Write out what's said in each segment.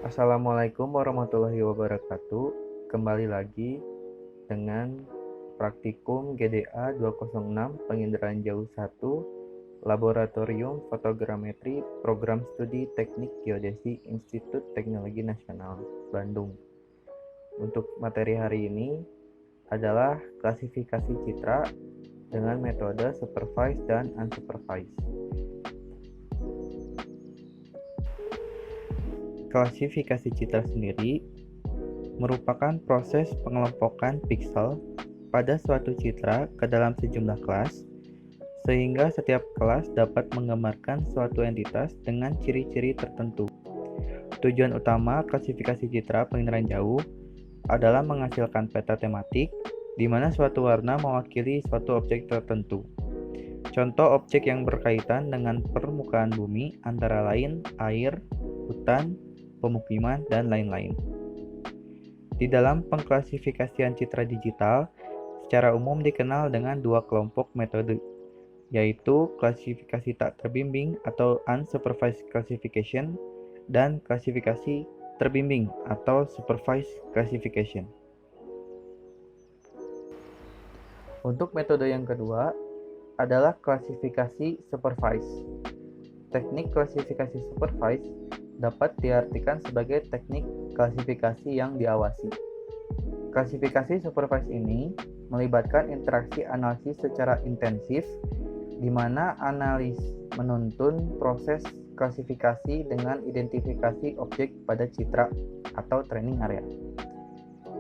Assalamualaikum warahmatullahi wabarakatuh. Kembali lagi dengan praktikum GDA 206 Penginderaan Jauh 1 Laboratorium Fotogrametri Program Studi Teknik Geodesi Institut Teknologi Nasional Bandung. Untuk materi hari ini adalah klasifikasi citra dengan metode supervised dan unsupervised. Klasifikasi citra sendiri merupakan proses pengelompokan piksel pada suatu citra ke dalam sejumlah kelas, sehingga setiap kelas dapat menggambarkan suatu entitas dengan ciri-ciri tertentu. Tujuan utama klasifikasi citra penginderaan jauh adalah menghasilkan peta tematik, di mana suatu warna mewakili suatu objek tertentu. Contoh objek yang berkaitan dengan permukaan bumi antara lain air, hutan, pemukiman, dan lain-lain. Di dalam pengklasifikasian citra digital, secara umum dikenal dengan dua kelompok metode, yaitu klasifikasi tak terbimbing atau unsupervised classification dan klasifikasi terbimbing atau supervised classification. Untuk metode yang kedua adalah klasifikasi supervised. Teknik klasifikasi supervised dapat diartikan sebagai teknik klasifikasi yang diawasi. Klasifikasi supervised ini melibatkan interaksi analisis secara intensif, di mana analis menuntun proses klasifikasi dengan identifikasi objek pada citra atau training area.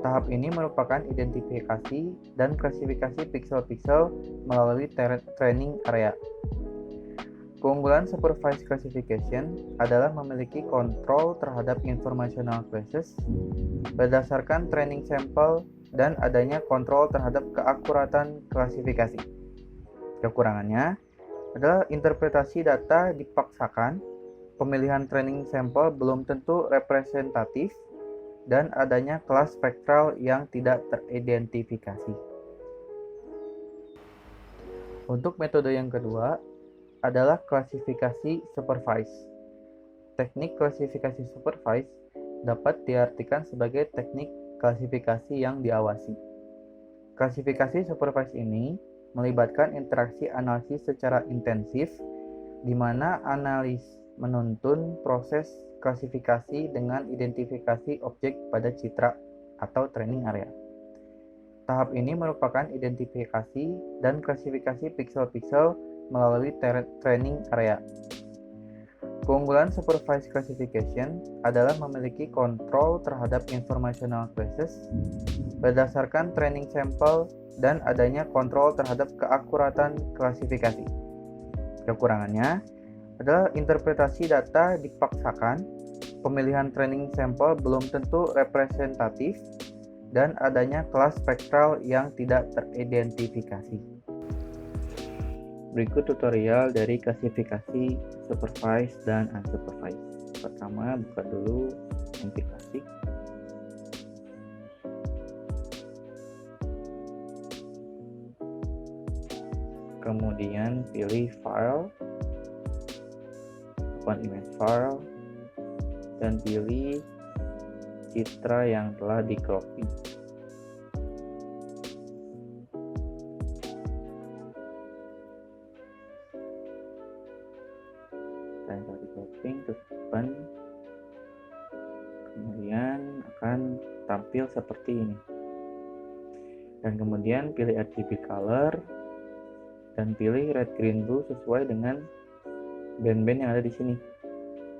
Tahap ini merupakan identifikasi dan klasifikasi piksel-piksel melalui training area. Keunggulan supervised classification adalah memiliki kontrol terhadap informational classes berdasarkan training sampel dan adanya kontrol terhadap keakuratan klasifikasi. Kekurangannya adalah interpretasi data dipaksakan, pemilihan training sampel belum tentu representatif, dan adanya kelas spektral yang tidak teridentifikasi. Untuk metode yang kedua adalah klasifikasi supervised. Teknik klasifikasi supervised dapat diartikan sebagai teknik klasifikasi yang diawasi. Klasifikasi supervised ini melibatkan interaksi analisis secara intensif, di mana analis menuntun proses klasifikasi dengan identifikasi objek pada citra atau training area. Tahap ini merupakan identifikasi dan klasifikasi piksel-piksel melalui training area. Keunggulan supervised classification adalah memiliki kontrol terhadap informational classes berdasarkan training sampel dan adanya kontrol terhadap keakuratan klasifikasi. Kekurangannya adalah interpretasi data dipaksakan, pemilihan training sampel belum tentu representatif, dan adanya kelas spektral yang tidak teridentifikasi. Berikut tutorial dari klasifikasi supervised dan unsupervised. Pertama, buka dulu MP Classic. Kemudian pilih file, open image file, dan pilih citra yang telah di-cropping. Dan telah di-cropping, terus open. Kemudian akan tampil seperti ini. Dan kemudian pilih RGB color dan pilih red, green, blue sesuai dengan band-band yang ada di sini.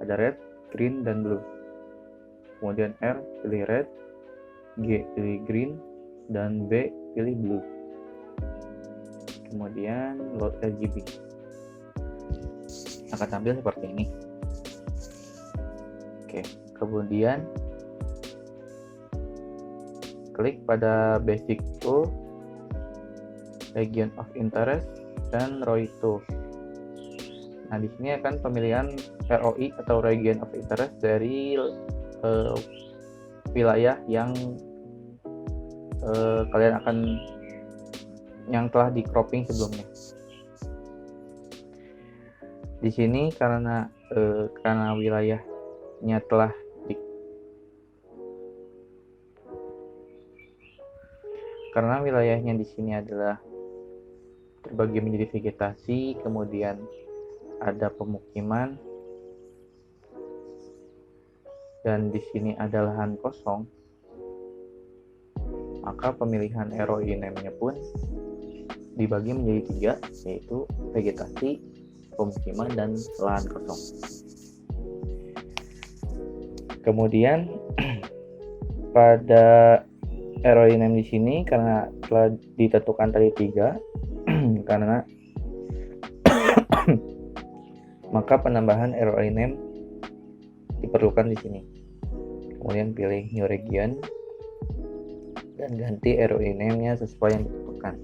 Ada red, green, dan blue. Kemudian R pilih red, G pilih green, dan B pilih blue. Kemudian load RGB. Akan tampil seperti ini. Oke, kemudian klik pada basic tool, region of interest, dan ROI tool. Nah, di sini akan pemilihan ROI atau region of interest dari wilayah yang kalian akan yang telah di cropping sebelumnya. Di sini karena wilayahnya telah karena wilayahnya di sini adalah terbagi menjadi vegetasi, kemudian ada pemukiman, dan di sini ada lahan kosong, maka pemilihan ROI name-nya pun dibagi menjadi 3, yaitu vegetasi, pemukiman, dan lahan kosong. Kemudian pada ROI name di sini karena telah ditentukan tadi 3 karena maka penambahan ROI name diperlukan di sini. Kemudian pilih new region dan ganti ROI name-nya sesuai yang ditentukan.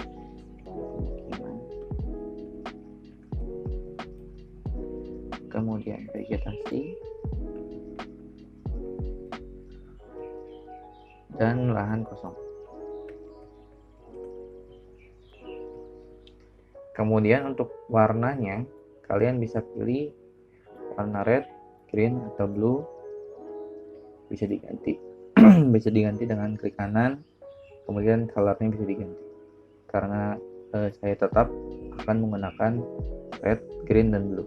Kemudian vegetasi dan lahan kosong. Kemudian untuk warnanya, kalian bisa pilih warna red, green, atau blue. Bisa diganti. Bisa diganti dengan klik kanan, kemudian colornya bisa diganti. Karena saya tetap akan menggunakan red, green, dan blue.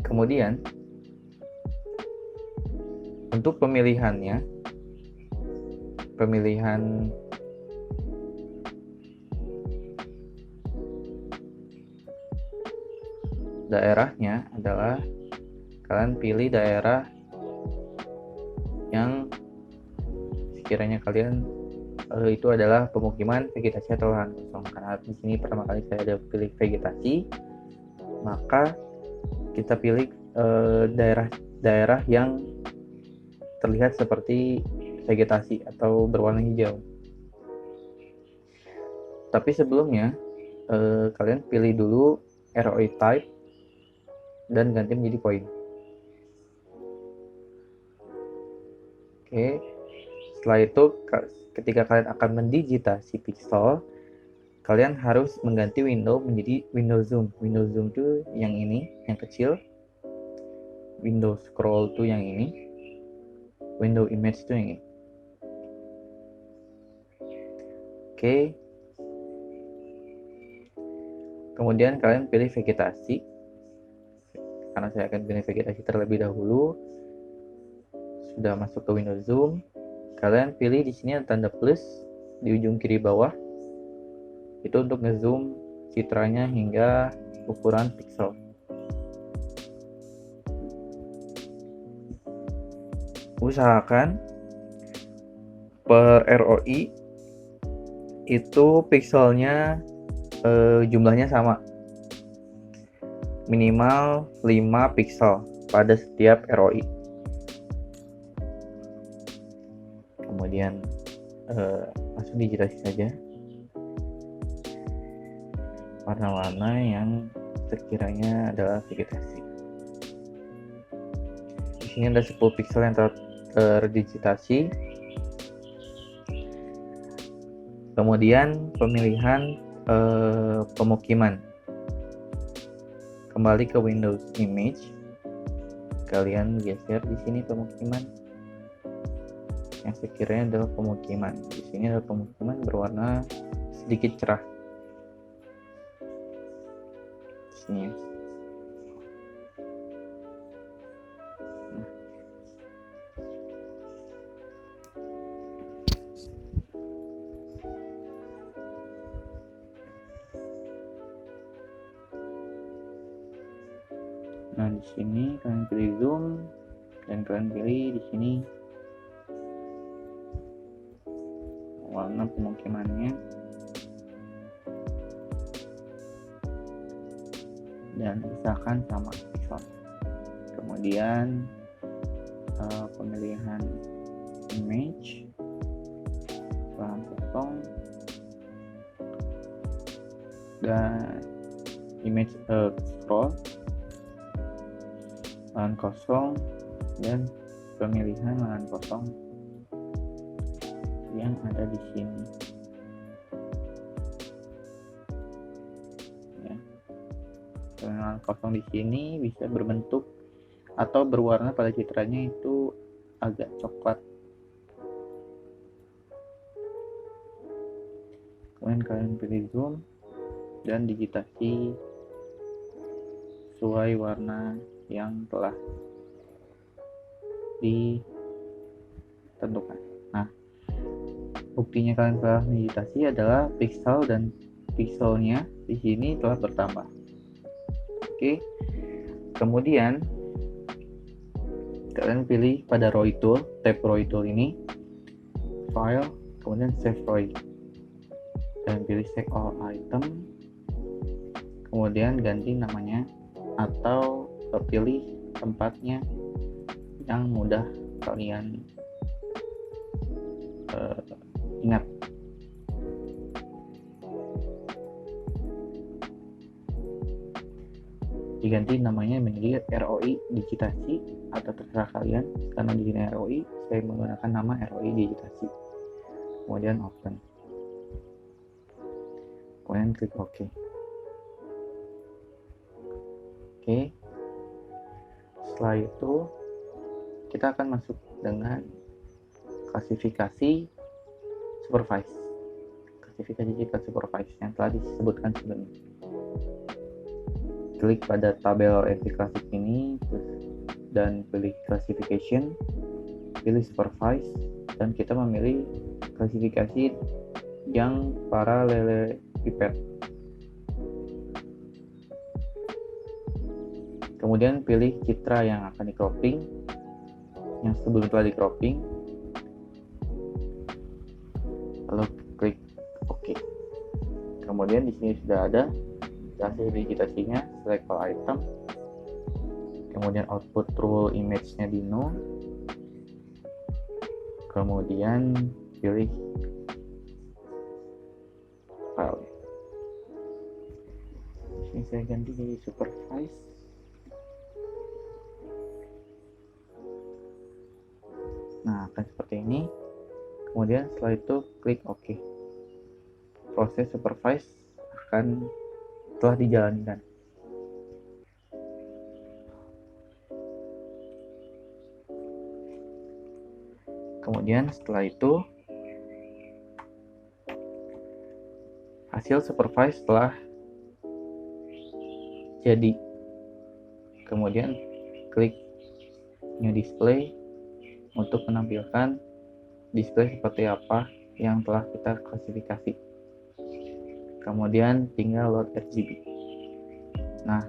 Kemudian untuk pemilihan daerahnya adalah kalian pilih daerah yang sekiranya kalian itu adalah pemukiman, vegetasi, atau lahan kosong. Karena di sini pertama kali saya ada pilih vegetasi, maka kita pilih daerah yang terlihat seperti vegetasi atau berwarna hijau. Tapi sebelumnya kalian pilih dulu ROI type dan ganti menjadi poin. Oke. Setelah itu ketika kalian akan mendigitasi pixel, kalian harus mengganti window menjadi window zoom. Window zoom itu yang ini, yang kecil. Window scroll itu yang ini. Window image itu yang ini. Oke. Kemudian kalian pilih vegetasi. Karena saya akan pilih vegetasi terlebih dahulu. Sudah masuk ke window zoom, kalian pilih di sini ada tanda plus di ujung kiri bawah. Itu untuk ngezoom citranya hingga ukuran pixel. Usahakan per ROI itu pixelnya jumlahnya sama, minimal 5 pixel pada setiap ROI. Kemudian langsung digitasi saja warna-warna yang sekiranya adalah vegetasi. Di sini ada 10 pixel yang terdigitasi. Kemudian pemilihan pemukiman. Kembali ke Windows Image. Kalian geser di sini pemukiman. Yang sekiranya adalah pemukiman. Di sini adalah pemukiman berwarna sedikit cerah. Di sini ya. Nah, di sini kalian pilih zoom dan kalian pilih di sini warna pemukimannya dan usahakan sama pixel. Kemudian pemilihan image, lahan kosong, dan image scroll, lahan kosong, dan pemilihan lahan kosong yang ada di sini. Ya. Lahan kosong di sini bisa berbentuk atau berwarna pada citranya itu agak coklat. Kemudian kalian pilih zoom dan digitasi sesuai warna yang telah ditentukan. Nah, buktinya kalian telah digitasi adalah pixel dan pixelnya di sini telah bertambah. Oke. Kemudian kalian pilih pada ROI tool, tab ROI tool ini, file, kemudian save ROI. Dan pilih save all item, kemudian ganti namanya atau pilih tempatnya yang mudah kalian ingat. Diganti namanya menjadi ROI digitasi atau terserah kalian, karena di sini ROI, saya menggunakan nama ROI digitasi. Kemudian open. Kemudian klik OK. Oke. Setelah itu kita akan masuk dengan klasifikasi supervise. Klasifikasi citra supervise yang telah disebutkan sebelumnya. Klik pada tabel entry klasik ini dan pilih classification, pilih supervise, dan kita memilih klasifikasi yang parallelepiped. Kemudian pilih citra yang akan di cropping, yang sebelum telah di cropping, lalu klik OK. Kemudian di sini sudah ada hasil digitasinya, select all item, kemudian output true image-nya di no, kemudian pilih file. Ini saya ganti jadi supervise. Nah, akan seperti ini. Kemudian setelah itu klik OK. Proses supervise akan telah dijalankan. Kemudian setelah itu hasil supervise telah jadi. Kemudian klik new display untuk menampilkan display seperti apa yang telah kita klasifikasi. Kemudian tinggal load RGB. Nah,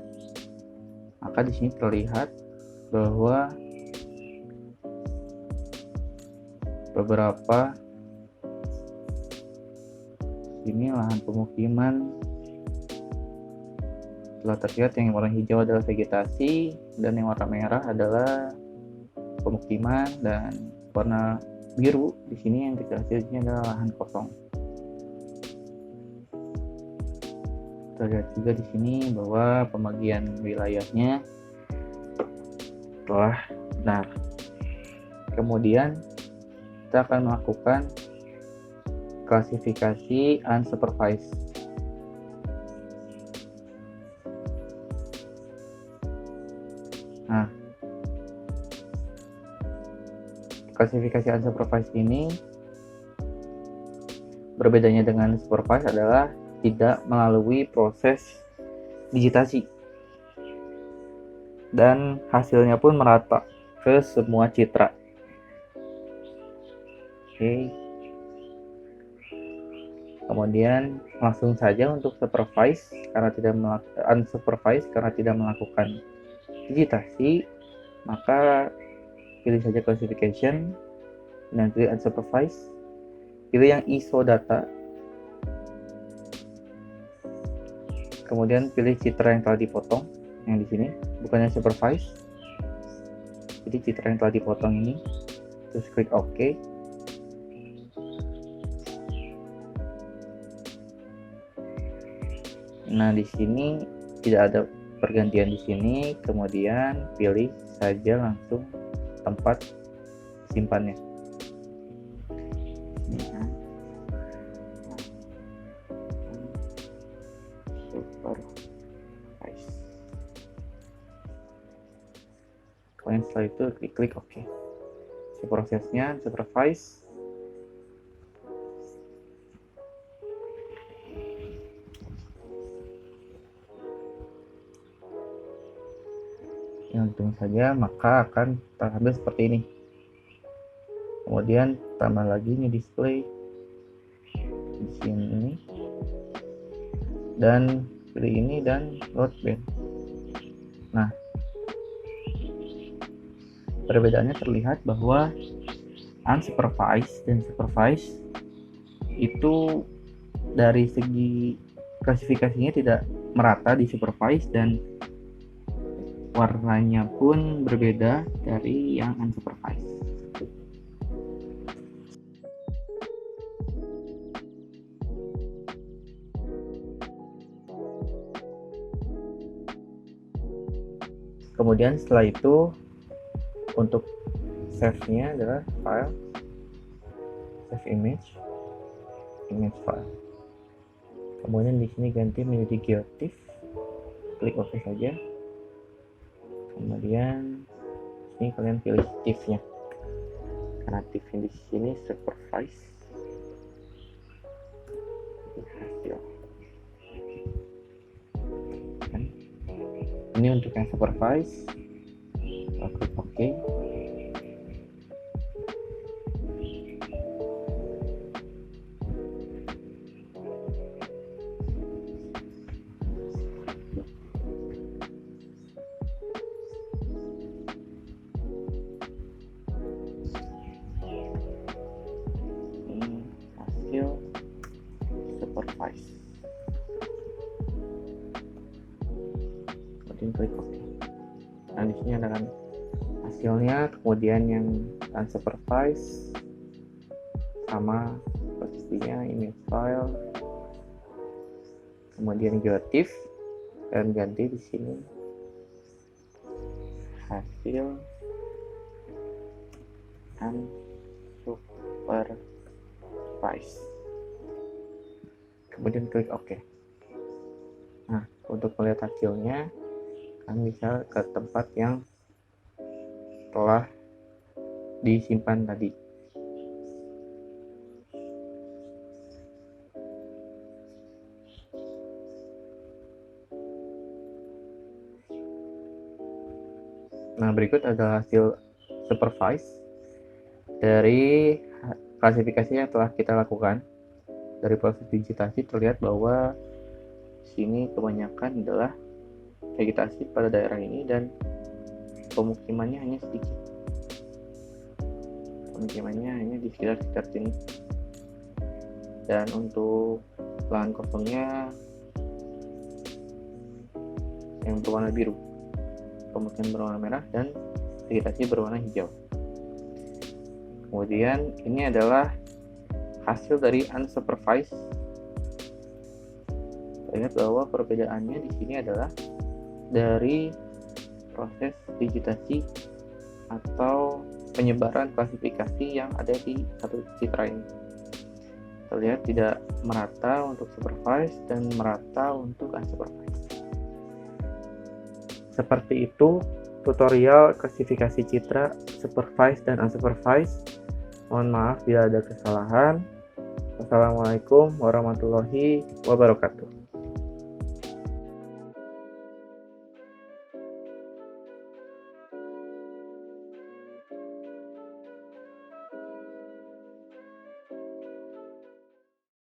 maka di sini terlihat bahwa beberapa ini lahan pemukiman telah terlihat. Yang warna hijau adalah vegetasi dan yang warna merah adalah pemukiman, dan warna biru di sini yang kecil-kecilnya adalah lahan kosong. Terlihat juga di sini bahwa pembagian wilayahnya telah benar. Kemudian kita akan melakukan klasifikasi unsupervised. Nah, klasifikasi unsupervised ini berbedanya dengan supervised adalah tidak melalui proses digitasi dan hasilnya pun merata ke semua citra. Oke. Kemudian langsung saja untuk supervise karena tidak unsupervised karena tidak melakukan digitasi, maka pilih saja classification dan pilih unsupervised. Pilih yang ISO data. Kemudian pilih citra yang telah dipotong yang di sini, bukannya supervise. Jadi citra yang telah dipotong ini, terus klik OK. Nah, di sini tidak ada pergantian di sini. Kemudian pilih saja langsung tempat simpannya. Kemudian setelah itu klik OK. Prosesnya supervise. setting saja, maka akan tampil seperti ini. Kemudian tambah lagi ini display di sini, dan pilih ini dan load band. Nah, perbedaannya terlihat bahwa unsupervised dan supervised itu dari segi klasifikasinya tidak merata di supervised, dan warnanya pun berbeda dari yang unsupervised. Kemudian setelah itu untuk save-nya adalah file, save image file. Kemudian di sini ganti menjadi geotiff, klik OK saja. Kemudian ini kalian pilih tiff-nya, karena tiff-nya di sini supervise. Hasil. Ini untuk yang supervise, klik OK. Ini hasil supervise. Klik OK. Nah, di sini ada kan hasilnya, kemudian yang unsupervised sama posisinya image file, kemudian geotiff, dan ganti di sini hasil unsupervised. Kemudian klik OK. Nah, untuk melihat hasilnya, kalian bisa ke tempat yang telah disimpan tadi. Nah, berikut adalah hasil supervise dari klasifikasi yang telah kita lakukan. Dari proses digitasi terlihat bahwa sini kebanyakan adalah vegetasi pada daerah ini, dan pemukimannya hanya sedikit. Pemukimannya hanya di sekitar sini. Dan untuk lahan kosongnya yang berwarna biru, pemukiman berwarna merah, dan vegetasi berwarna hijau. Kemudian ini adalah hasil dari unsupervised. Lihat bahwa perbedaannya di sini adalah dari proses digitasi atau penyebaran klasifikasi yang ada di satu citra ini. Terlihat tidak merata untuk supervised dan merata untuk unsupervised. Seperti itu tutorial klasifikasi citra supervised dan unsupervised. Mohon maaf bila ada kesalahan. Wassalamualaikum warahmatullahi wabarakatuh.